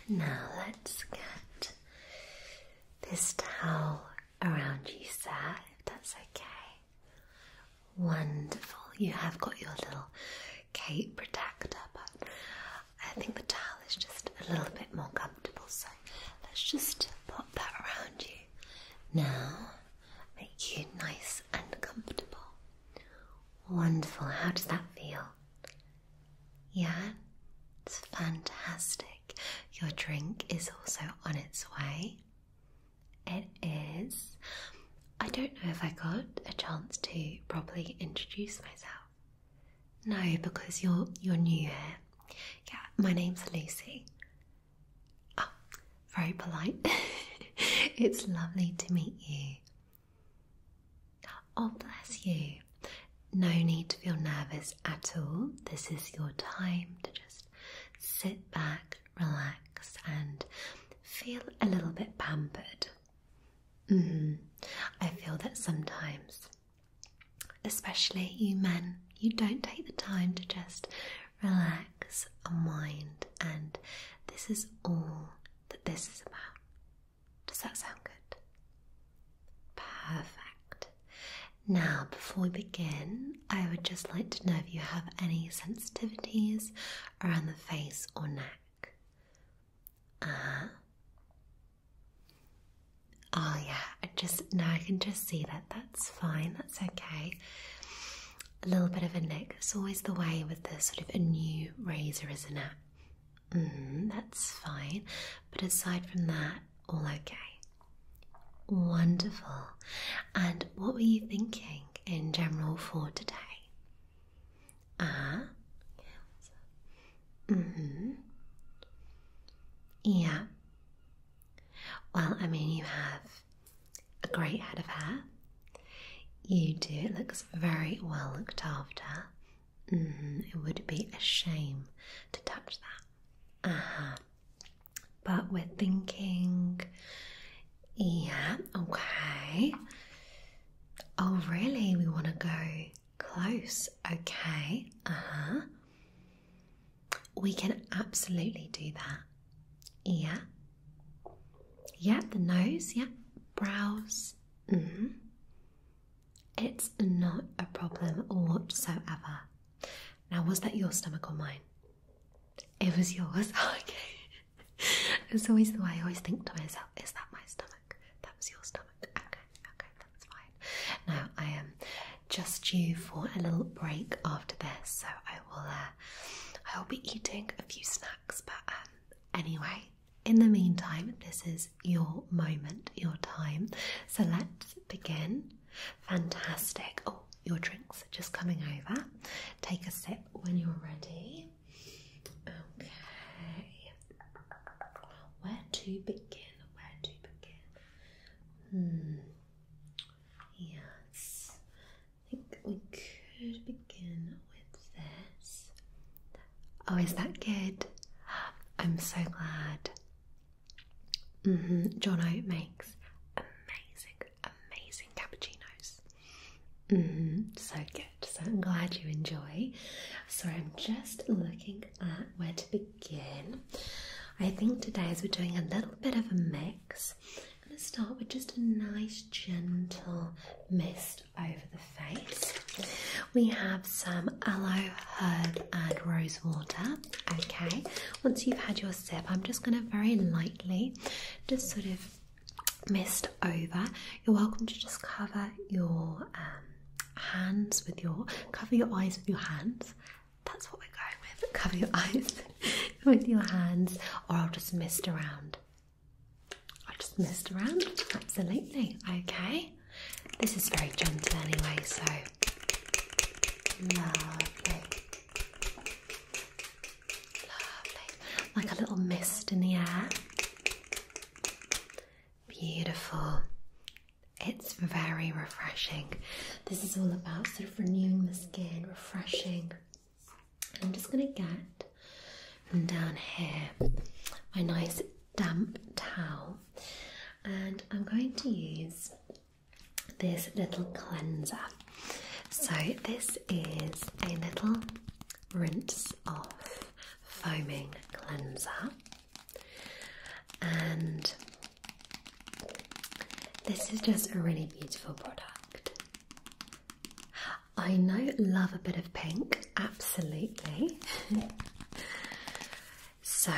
Now let's get this towel around you, sir, if that's okay. Wonderful. You have got your little cape protector, but I think the towel is just a little bit more comfortable, so let's just pop that around you. Now, make you nice and comfortable. Wonderful. How does that feel? Yeah, it's fantastic. Your drink is also on its way. It is. I don't know if I got a chance to properly introduce myself. No, because you're new here. Yeah, my name's Lucy. Oh, very polite. It's lovely to meet you. Oh, bless you. No need to feel nervous at all. This is your time to just sit back, relax, and feel a little bit pampered. I feel that sometimes, especially you men, you don't take the time to just relax, unwind, and this is all that this is about. Does that sound good? Perfect. Now, before we begin, I would just like to know if you have any sensitivities around the face or neck. Oh yeah, I can just see that. That's fine, that's okay. A little bit of a nick. It's always the way with the sort of a new razor, isn't it? That's fine. But aside from that, all okay. Wonderful. And what were you thinking in general for today? Yeah. Well, I mean, you have a great head of hair. You do. It looks very well looked after. It would be a shame to touch that. But we're thinking, yeah, okay. Oh, really? We want to go close? Okay. We can absolutely do that. Yeah. Yeah, the nose, yeah. Brows. It's not a problem whatsoever. Now, was that your stomach or mine? It was yours. Okay. It's always the way I always think to myself, is that my stomach? That was your stomach. Okay, that's fine. Now, I am just due for a little break after this, so I will be eating a few snacks, but anyway, in the meantime, this is your moment, your time. So let's begin. Fantastic. Oh, your drinks are just coming over. Take a sip when you're ready. Okay. Where to begin? Yes. I think we could begin with this. Oh, is that good? I'm so glad. Jono makes amazing cappuccinos. So good. So I'm glad you enjoy. So I'm just looking at where to begin. I think today, as we're doing a little bit of a mix, I'm going to start with just a nice gentle mist over the face. We have some aloe, herb and rose water. Okay, once you've had your sip, I'm just going to very lightly just sort of mist over. You're welcome to just cover your hands with cover your eyes with your hands. That's what we're going with. Cover your eyes with your hands, or I'll just mist around. Absolutely. Okay. This is very gentle anyway, so lovely. Like a little mist in the air. Beautiful. It's very refreshing. This is all about sort of renewing the skin, refreshing. I'm just going to get from down here my nice damp towel, and I'm going to use this little cleanser. So this is a little rinse off foaming cleanser, and this is just a really beautiful product. I know, love a bit of pink, absolutely. So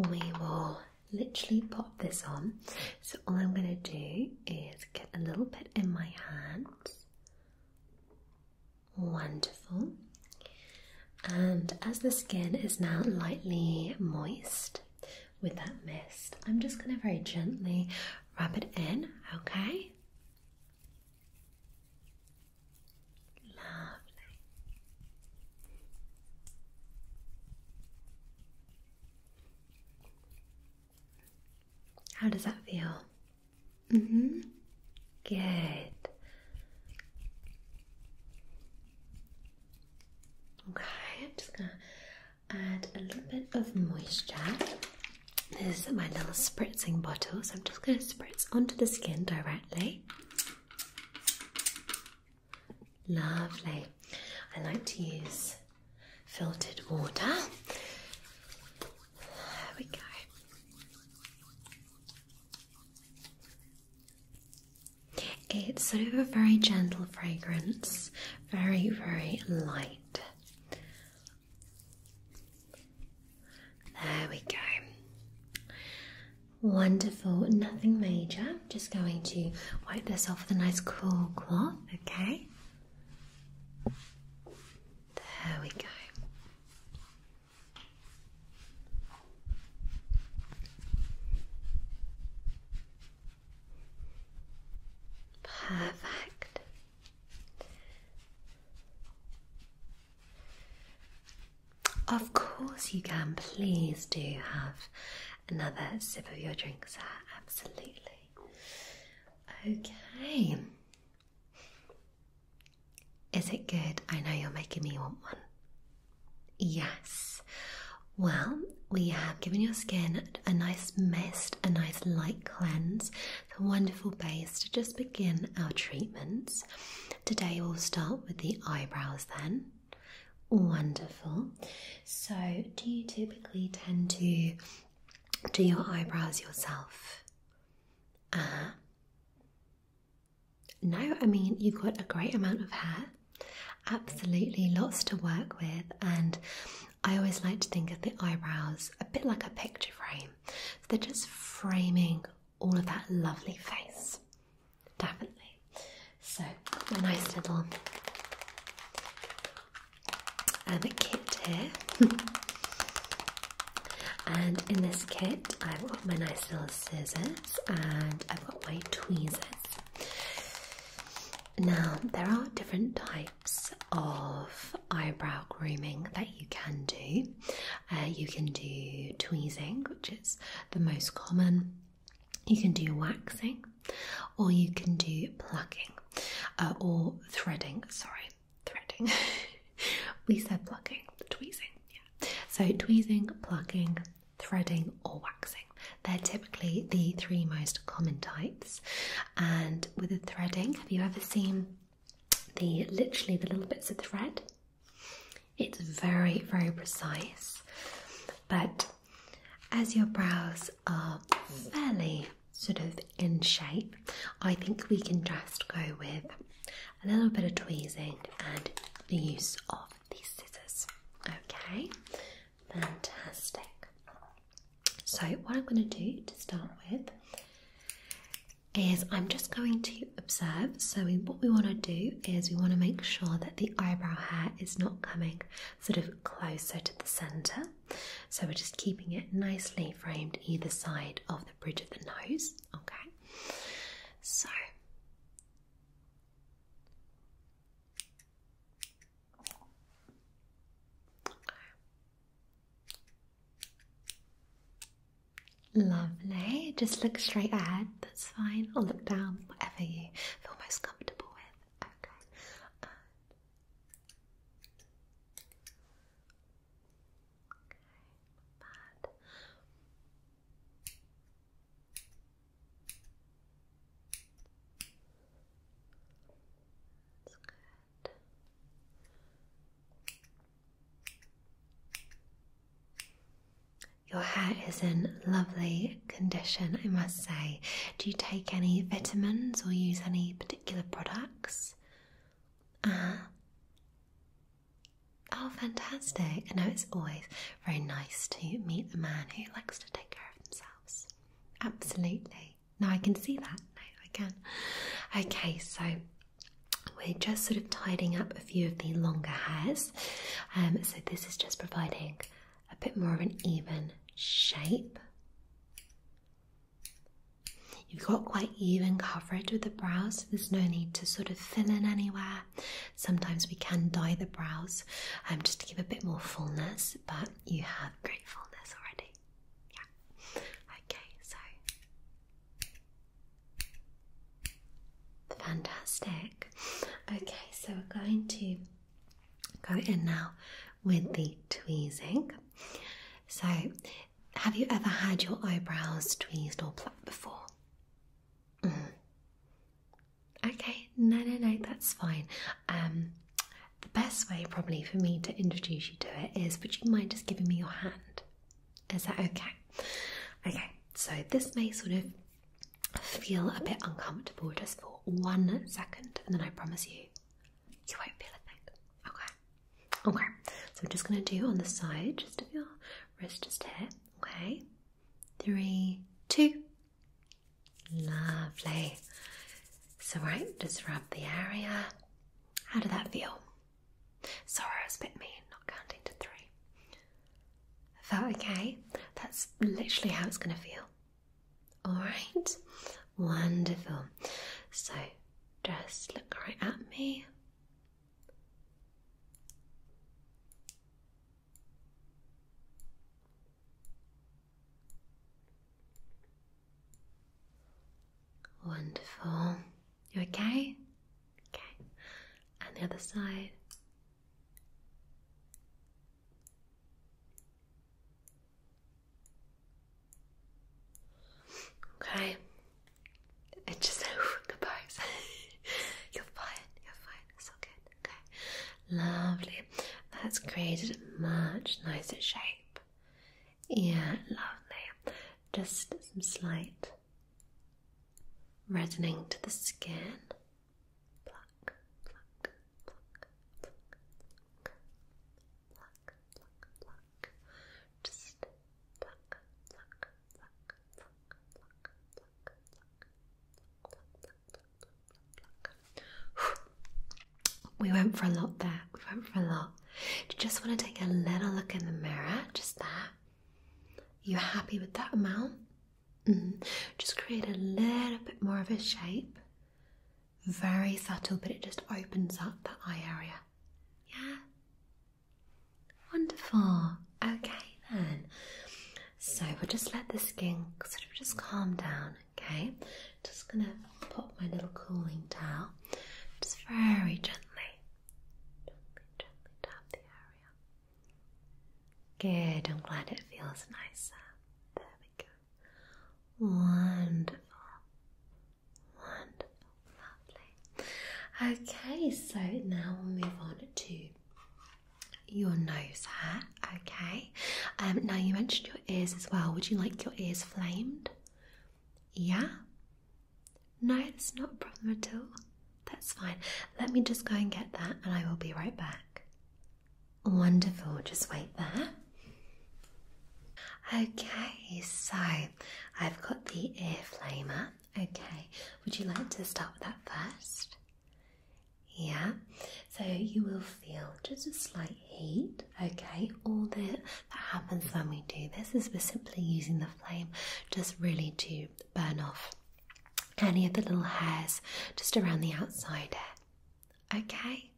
we will literally pop this on. So all I'm going to do is get a little bit in my hands. Wonderful. And as the skin is now lightly moist with that mist, I'm just going to very gently rub it in, okay? Lovely. How does that feel? Good. Okay, I'm just gonna add a little bit of moisture. This is my little spritzing bottle, so I'm just gonna spritz onto the skin directly. Lovely. I like to use filtered water. There we go. It's sort of a very gentle fragrance, very, very light. There we go. Wonderful, nothing major. Just going to wipe this off with a nice cool cloth, okay? There we go. Perfect. Of course you can. Please do have another sip of your drink, sir. Absolutely. Okay. Is it good? I know you're making me want one. Yes. Well, we have given your skin a nice mist, a nice light cleanse. It's a wonderful base to just begin our treatments. Today we'll start with the eyebrows then. Wonderful. So, do you typically tend to do your eyebrows yourself? No, I mean, you've got a great amount of hair. Absolutely, lots to work with, and I always like to think of the eyebrows a bit like a picture frame. So they're just framing all of that lovely face. Definitely. So, a nice little kit here. And in this kit, I've got my nice little scissors and I've got my tweezers. Now, there are different types of eyebrow grooming that you can do. You can do tweezing, which is the most common. You can do waxing, or you can do plucking, or threading. Sorry, threading. We said plucking, tweezing. Yeah. So tweezing, plucking, threading, or waxing. They're typically the three most common types. And with the threading, have you ever seen literally the little bits of thread? It's very, very precise. But as your brows are fairly sort of in shape, I think we can just go with a little bit of tweezing and the use of these scissors. Okay, fantastic. So what I'm going to do to start with is I'm just going to observe. So what we want to do is we want to make sure that the eyebrow hair is not coming sort of closer to the centre. So we're just keeping it nicely framed either side of the bridge of the nose. Okay, so lovely. Just look straight ahead, that's fine, or look down, whatever you feel most comfortable with. Okay. Bad. That's good. Your hair is in lovely condition, I must say. Do you take any vitamins or use any particular products? Oh, fantastic. I know it's always very nice to meet a man who likes to take care of themselves. Absolutely. No, I can see that. No, I can. Okay, so we're just sort of tidying up a few of the longer hairs. So this is just providing a bit more of an even shape. You've got quite even coverage with the brows, so there's no need to sort of fill in anywhere. Sometimes we can dye the brows just to give a bit more fullness, but you have great fullness already. Yeah. Okay, so fantastic. Okay, so we're going to go in now with the tweezing. So, have you ever had your eyebrows tweezed or plucked before? Okay, no, that's fine. The best way probably for me to introduce you to it is, would you mind just giving me your hand? Is that okay? Okay, so this may sort of feel a bit uncomfortable just for 1 second, and then I promise you, you won't feel a thing. Okay, so we're just going to do on the side, just of your wrist, just here. Okay, 3, 2. Lovely. So right, just rub the area. How did that feel? Sorry, I was a bit mean, not counting to 3. Felt okay? That's literally how it's going to feel. Alright, wonderful. So just look right at me. Wonderful. You okay? Okay. And the other side. Okay. It just goodbye. You're fine. It's all good. Okay. Lovely. That's created a much nicer shape. Yeah, lovely. Just some slight reddening to the skin. Pluck, pluck, pluck, pluck, pluck, pluck, pluck, pluck. Just pluck, pluck, pluck, pluck, pluck, pluck, pluck, pluck. We went for a lot there. Do you just want to take a little look in the mirror? Just that. You happy with that amount? Just create a little bit more of a shape. Very subtle, but it just opens up the eye area. Yeah? Wonderful. Okay then. So we'll just let the skin sort of just calm down, okay? Just gonna pop my little cooling towel, just very gently tap the area. Good, I'm glad it feels nicer. There we go. Wonderful. Lovely. Okay, so now we'll move on to your nose hair, okay? Now you mentioned your ears as well. Would you like your ears flamed? Yeah? No, it's not a problem at all. That's fine. Let me just go and get that and I will be right back. Wonderful, just wait there. Okay, so I've got the ear flamer. Okay, would you like to start with that first? Yeah, so you will feel just a slight heat, okay? All that happens when we do this is we're simply using the flame just really to burn off any of the little hairs just around the outside here. Okay?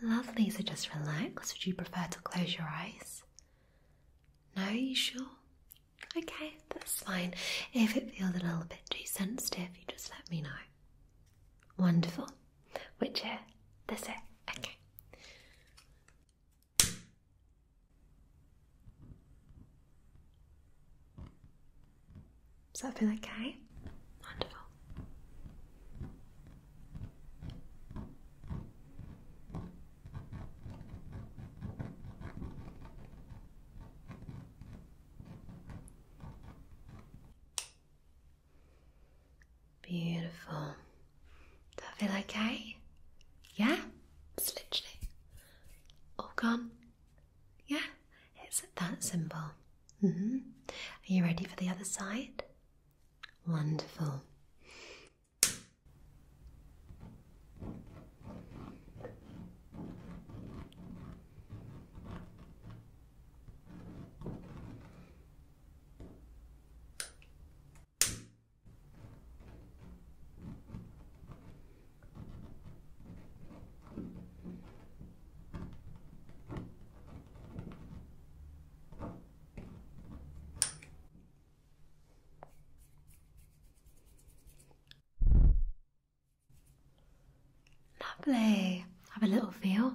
Lovely, so just relax. Would you prefer to close your eyes? No, you sure? Okay, that's fine. If it feels a little bit too sensitive, you just let me know. Wonderful. Which ear? This ear? Okay. Does that feel okay? Wonderful. Feel okay? Yeah? It's literally all gone. Yeah? It's that simple. Are you ready for the other side? Wonderful. Lovely. Have a little feel.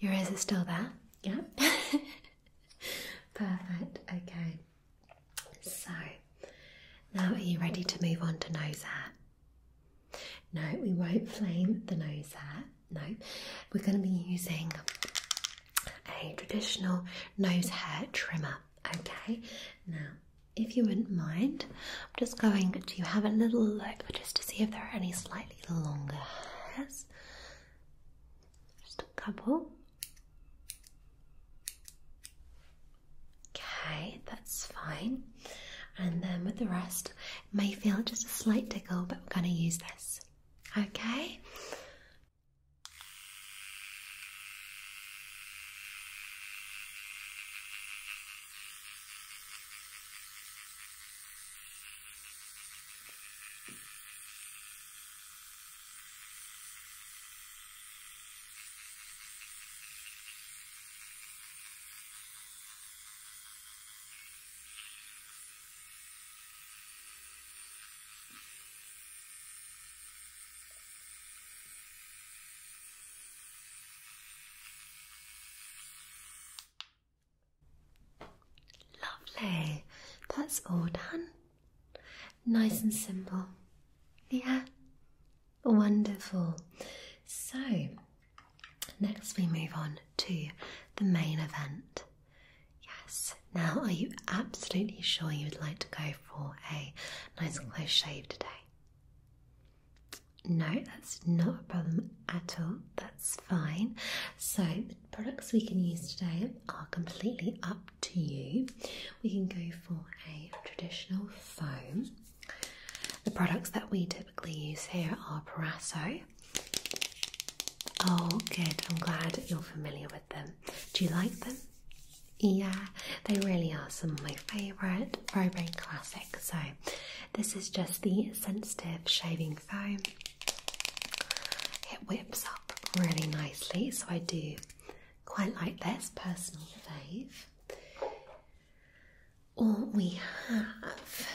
Your ears are still there? Yeah. Perfect. Okay. So, now are you ready to move on to nose hair? No, we won't flame the nose hair. No, we're going to be using a traditional nose hair trimmer. Okay. Now, if you wouldn't mind, I'm just going to have a little look just to see if there are any slightly longer hairs. Just a couple. Okay, that's fine. And then with the rest, it may feel just a slight tickle, but we're going to use this. Okay? Lovely. That's all done. Nice and simple. Yeah. Wonderful. So, next we move on to the main event. Yes. Now, are you absolutely sure you would like to go for a nice close shave today? No, that's not a problem at all. That's fine. So the products we can use today are completely up to you. We can go for a traditional foam. The products that we typically use here are Parasso. Oh, good. I'm glad you're familiar with them. Do you like them? Yeah, they really are some of my favourite. Very, very classic. So this is just the sensitive shaving foam. It whips up really nicely, so I do quite like this. Personal fave. Or we have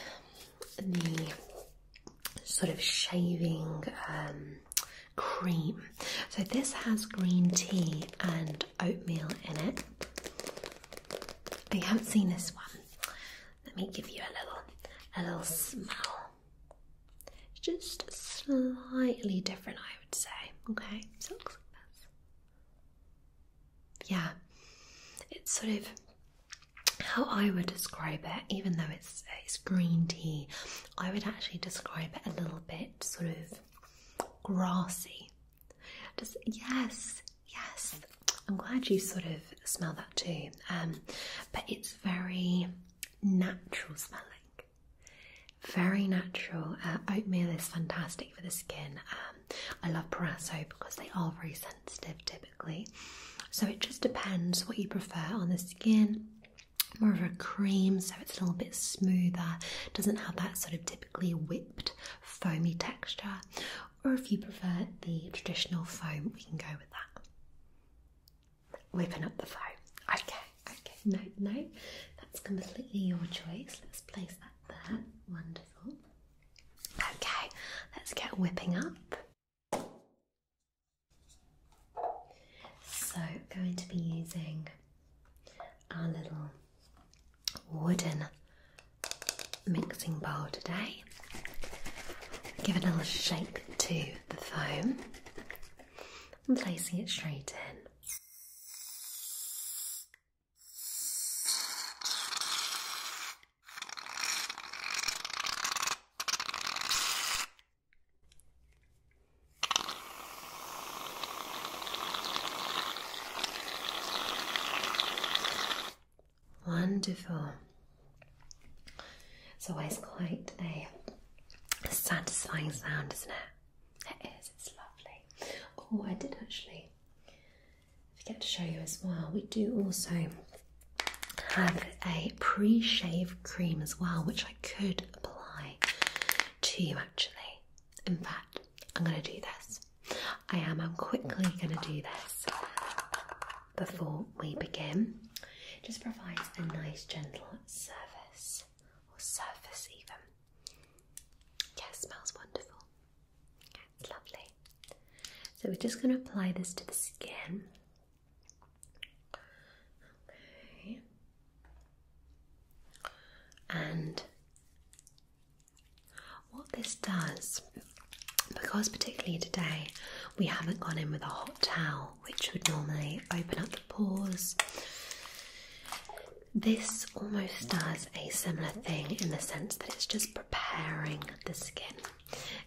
the sort of shaving cream. So this has green tea and oatmeal in it. If you haven't seen this one, let me give you a little smell. It's just slightly different, I would say. Okay, so it looks like this. Yeah, it's sort of how I would describe it, even though it's green tea, I would actually describe it a little bit sort of grassy. Just, yes, I'm glad you sort of smell that too. But it's very natural smelling. Very natural. Oatmeal is fantastic for the skin. I love Parasso because they are very sensitive typically. So it just depends what you prefer on the skin. More of a cream, so it's a little bit smoother. Doesn't have that sort of typically whipped, foamy texture. Or if you prefer the traditional foam, we can go with that. Whipping up the foam. Okay. No, that's completely your choice. Let's place that there. Wonderful. Okay, let's get whipping up. So, going to be using our little wooden mixing bowl today. Give it a little shake to the foam and placing it straight in. beautiful. It's always quite a satisfying sound, isn't it? It is, it's lovely. Oh, I did actually forget to show you as well. We do also have a pre-shave cream as well, which I could apply to you actually. In fact, I'm going to do this. I'm quickly going to do this before we begin. It just provides a nice gentle surface, or surface even. Yeah, it smells wonderful. It's lovely. So we're just going to apply this to the skin. Okay. And what this does, because particularly today we haven't gone in with a hot towel, which would normally open up the pores, this almost does a similar thing in the sense that it's just preparing the skin.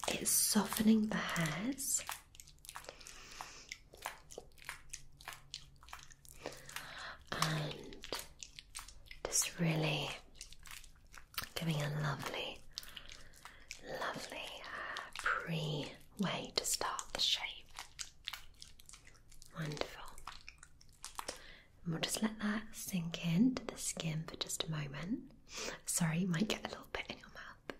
It's softening the hairs and just really giving a lovely pre-way to start the shave. Wonderful. And we'll just let that sink into the skin for just a moment. Sorry, you might get a little bit in your mouth.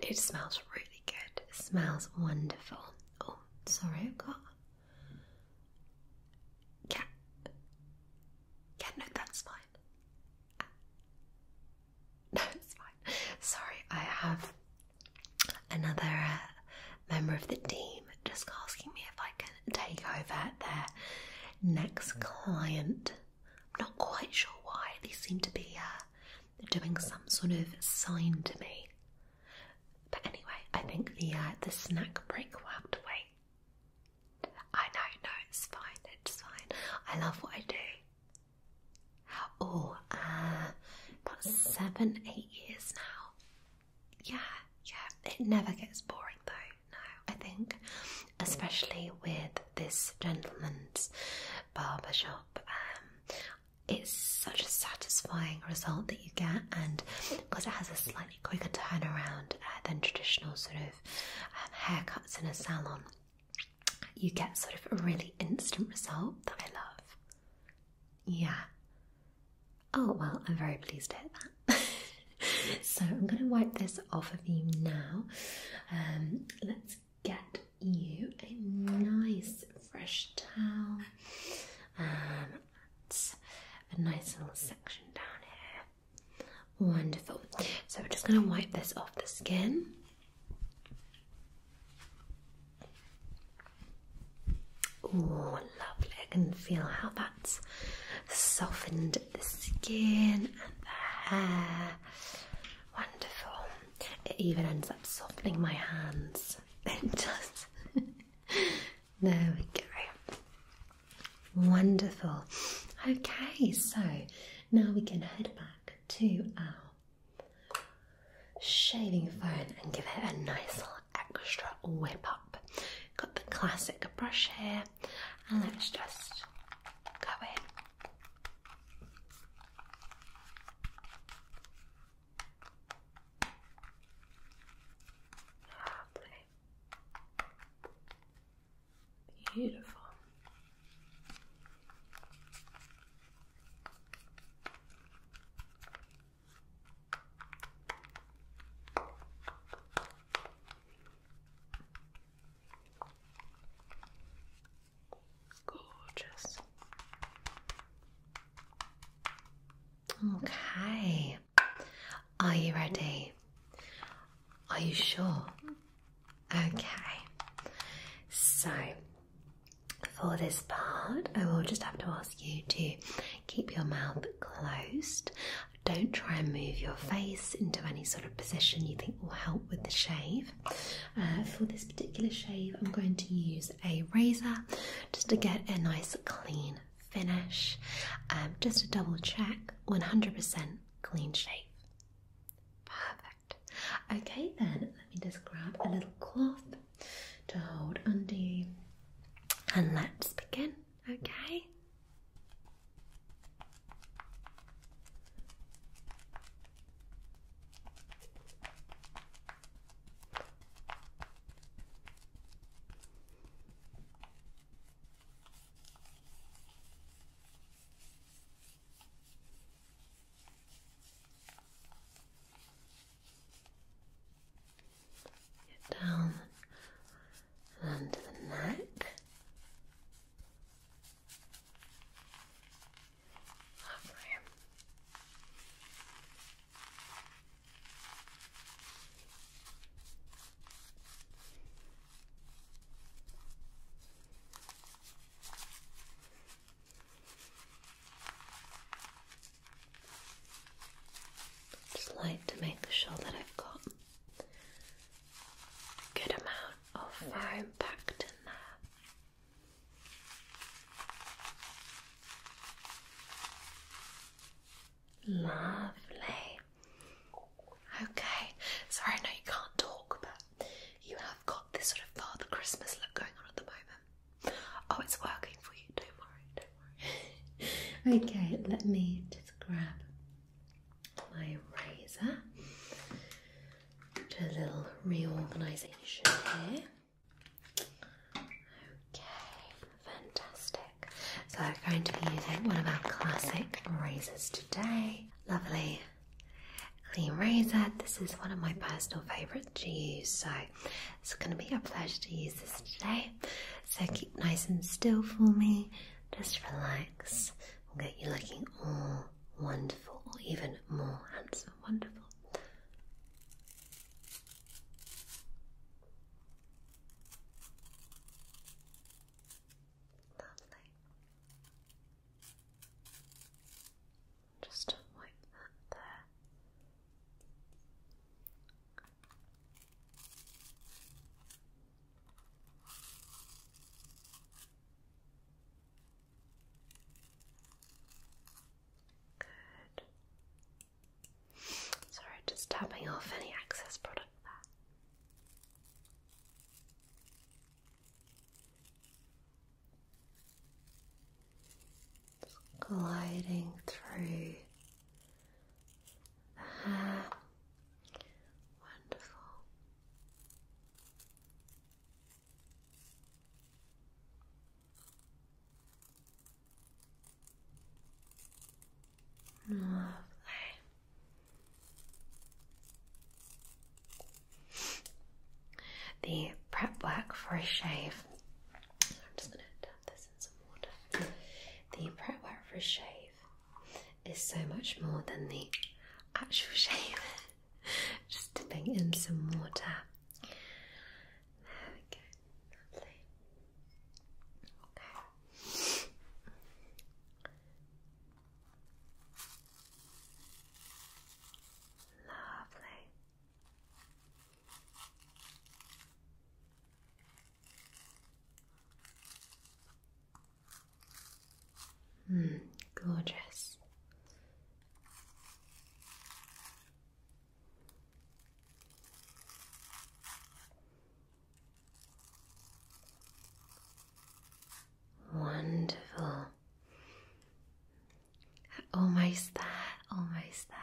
It smells really good. It smells wonderful. Oh, sorry, I've got... Yeah, no, that's fine. No, it's fine. Sorry, I have another member of the team just asking me if I can take over their next client. I'm not quite sure why. They seem to be doing some sort of sign to me. But anyway, I think the snack break will have to wait. I know, no, it's fine, it's fine. I love what I do. Oh, about 7-8 years now. Yeah, it never gets boring though, no. I think, especially with this gentleman's barbershop, it's such a satisfying result that you get, and because it has a slightly quicker turnaround than traditional sort of haircuts in a salon, you get sort of a really instant result that I love. Yeah. Oh, well, I'm very pleased to hear that. So I'm going to wipe this off of you now. Let's get you a nice fresh towel. It's a nice little section down here. Wonderful. So we're just going to wipe this off the skin. Oh, lovely. I can feel how that's softened the skin and the hair. Wonderful. It even ends up softening my hands. It does. There we go. Wonderful. Okay, so now we can head back to our shaving foam and give it a nice little extra whip up. Got the classic brush here, and let's just go in. Lovely. Beautiful. Gorgeous. Okay. Are you ready? Are you sure? Okay. So, for this part, I will just have to ask you to keep your mouth closed. Don't try and move your face into any sort of position you think will help with the shave. For this particular shave, I'm going to use a razor just to get a nice clean finish. Just to double check, 100% clean shave. Perfect. Okay then, let me just grab a little cloth to hold under you, and let's begin. Okay? Down under the neck. Lovely. Just like to make sure that I've got a good amount of foam packed in there. Lovely. Okay, sorry, I know you can't talk, but you have got this sort of Father Christmas look going on at the moment. Oh, it's working for you, don't worry, don't worry. Okay, let me just grab my razor. Do a little reorganisation here. Okay, fantastic. So I'm going to be using one of our classic razors today. Lovely clean razor. This is one of my personal favourites to use, so it's going to be a pleasure to use this today. So keep nice and still for me. Just relax. We'll get you looking all wonderful, or even more handsome. Wonderful. Lovely. Just wipe that there. Good. Sorry, just tapping off any excess product there. Just gliding through the hair. Wonderful. Lovely. The prep work for a shave. I'm just going to dab this in some water. The prep work for a shave is so much more than the actual shave. Just dipping in some water. There we go. Lovely. Okay. Lovely. Gorgeous. Wonderful. Almost there, almost there.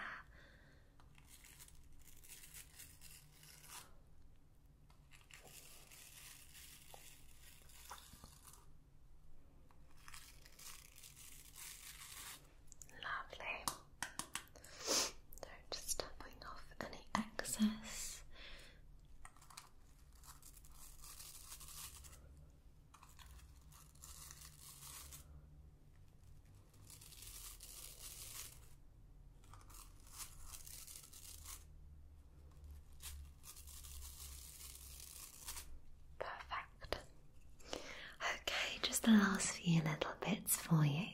Lovely. So just tapping off any excess. Perfect. Okay, just the last few little bits for you.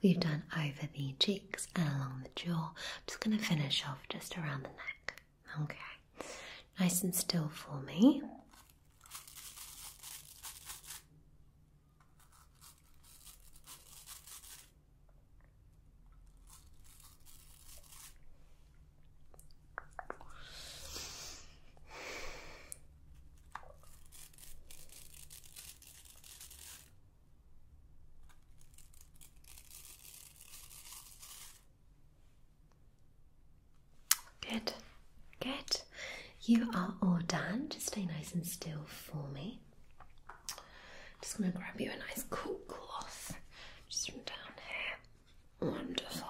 We've done over the cheeks and along the jaw. I'm just going to finish off just around the neck. Okay, nice and still for me. you are all done. Just stay nice and still for me. Just gonna grab you a nice cool cloth just from down here. Wonderful.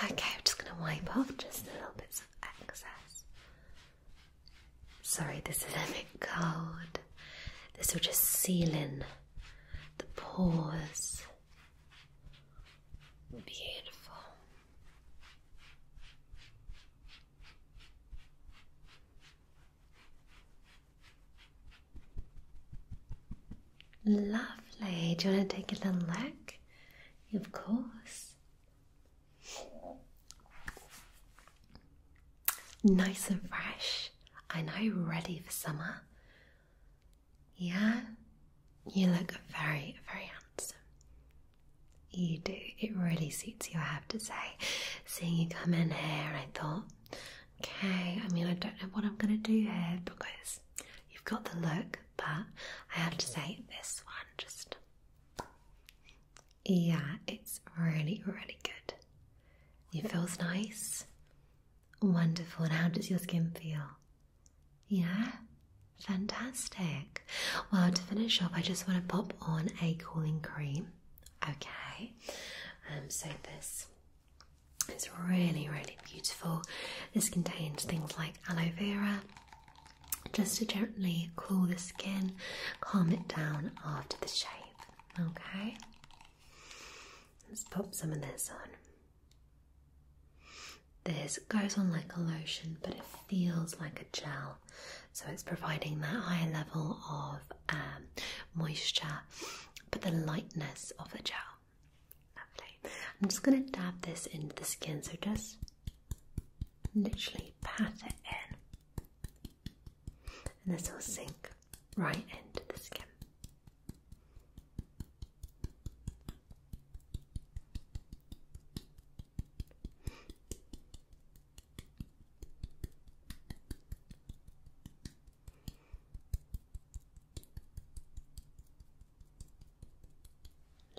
Okay, I'm just gonna wipe off just a little bits of excess. Sorry, this is a bit cold. This will just seal in the pores. Beautiful. Lovely. Do you want to take a little look? Of course. Nice and fresh. I know, ready for summer. Yeah? You look very, very handsome. You do. It really suits you, I have to say. Seeing you come in here, I thought, okay, I mean, I don't know what I'm going to do here because you've got the look, but I have to say, this one just, yeah, it's really, really good. It feels nice. Wonderful. And how does your skin feel? Yeah? Fantastic. Well, to finish off, I just want to pop on a cooling cream. Okay. So this is really, really beautiful. This contains things like aloe vera, just to gently cool the skin, calm it down after the shave. Okay. Let's pop some of this on. This goes on like a lotion, but it feels like a gel. So it's providing that higher level of moisture, but the lightness of the gel. Lovely. I'm just going to dab this into the skin, so just literally pat it in. And this will sink right into the skin.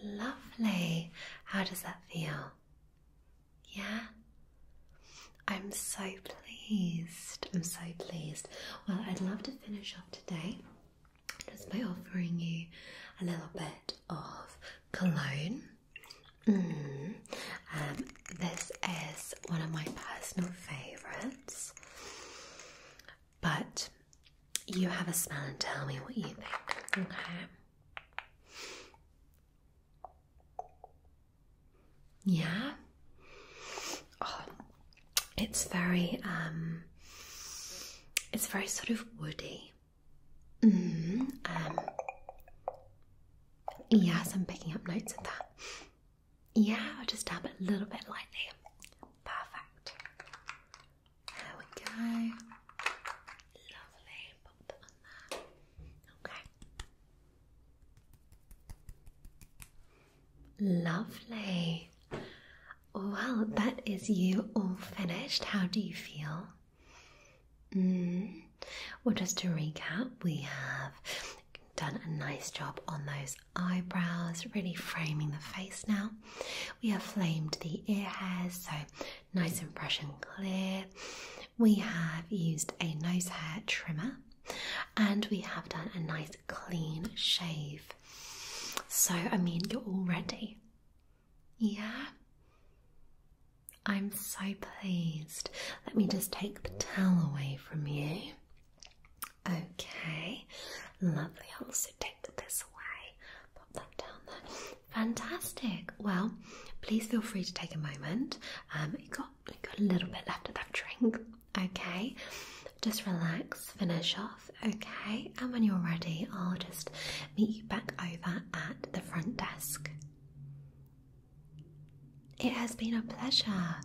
Lovely. How does that feel? Yeah? I'm so pleased. I'm so pleased. Well, I'd love to finish off today just by offering you a little bit of cologne. This is one of my personal favourites. But you have a smell and tell me what you think, okay? Yeah? Oh, it's very sort of woody. Yes, I'm picking up notes of that. Yeah, I'll just dab it a little bit lightly. Perfect. There we go. Lovely. Pop that on there. Okay. Lovely. Well, that is you all finished. How do you feel? Well, just to recap, we have done a nice job on those eyebrows, really framing the face now. We have flamed the ear hairs, so nice and fresh and clear. We have used a nose hair trimmer, and we have done a nice clean shave. So, I mean, you're all ready. Yeah? I'm so pleased. Let me just take the towel away from you. Okay, lovely. I'll also take this away. Pop that down there. Fantastic. Well, please feel free to take a moment. You got a little bit left of that drink. Okay, just relax, finish off. Okay, and when you're ready, I'll just meet you back over at the front desk. It has been a pleasure.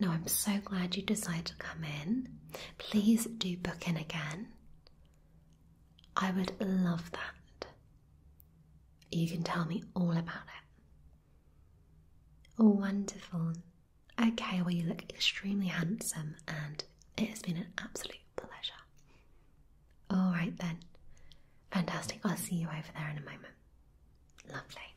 No, I'm so glad you decided to come in. Please do book in again. I would love that. You can tell me all about it. Oh, wonderful. Okay, well, you look extremely handsome and it has been an absolute pleasure. All right then. Fantastic. I'll see you over there in a moment. Lovely.